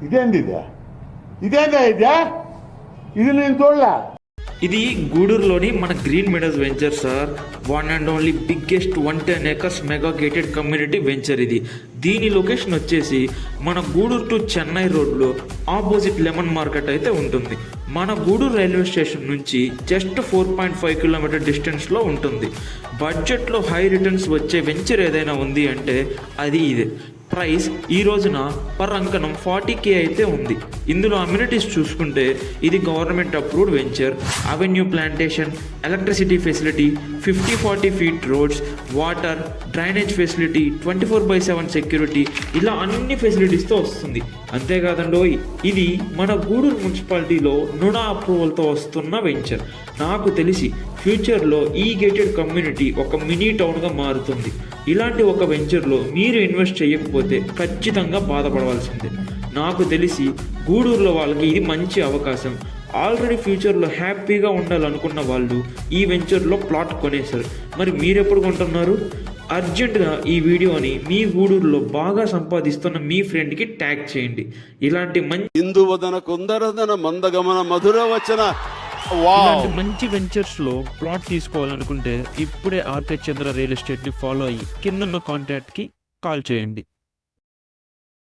ఇదేంది ఇదేందా ఇది నేను చూడలే. ఇది గూడూరులోని మన green Meadows venture sir. One and only biggest 110 acres mega gated community venture ఇది. దీని లొకేషన్ వచ్చేసి మన గూడూరు టు చెన్నై రోడ్లో ఆపోజిట్ లెమన్ మార్కెట్ అయితే ఉంటుంది. మన గూడూరు రైల్వే స్టేషన్ నుంచి జస్ట్ 4.5 కిలోమీటర్ డిస్టెన్స్లో ఉంటుంది. బడ్జెట్లో హై రిటర్న్స్ వచ్చే వెంచర్ ఏదైనా ఉంది అంటే అది ఇదే. ప్రైస్ ఈ రోజున పర్ అంకణం 40K అయితే ఉంది. ఇందులో అమ్యూనిటీస్ చూసుకుంటే ఇది government approved venture, avenue plantation, electricity facility, 50-40 feet roads, water, drainage facility, 24/7 security, ఇలా అన్ని ఫెసిలిటీస్తో వస్తుంది. అంతేకాదండోయ్, ఇది మన గూడూరు మున్సిపాలిటీలో నుడా అప్రూవల్తో వస్తున్న వెంచర్. నాకు తెలిసి ఫ్యూచర్లో ఈ గేటెడ్ కమ్యూనిటీ ఒక మినీ టౌన్గా మారుతుంది. ఇలాంటి ఒక వెంచర్లో మీరు ఇన్వెస్ట్ చేయకపోతే ఖచ్చితంగా బాధపడవలసిందే. నాకు తెలిసి గూడూరులో వాళ్ళకి ఇది మంచి అవకాశం. ఆల్రెడీ ఫ్యూచర్లో హ్యాపీగా ఉండాలనుకున్న వాళ్ళు ఈ వెంచర్లో ప్లాట్ కొనేశారు. మరి మీరెప్పుడు కొంటున్నారు? అర్జెంటుగా ఈ వీడియోని మీ గూడూరులో బాగా సంపాదిస్తున్న మీ ఫ్రెండ్కి ట్యాగ్ చేయండి. ఇలాంటి ఇందువదన కుందరదన మందగమన మధుర వచన ఇలాంటి మంచి వెంచర్స్లో ప్లాట్ తీసుకోవాలనుకుంటే ఇప్పుడే ఆర్కే చంద్ర రియల్ ఎస్టేట్ని ఫాలో అయ్యి కిందన్న కాంటాక్ట్కి కాల్ చేయండి.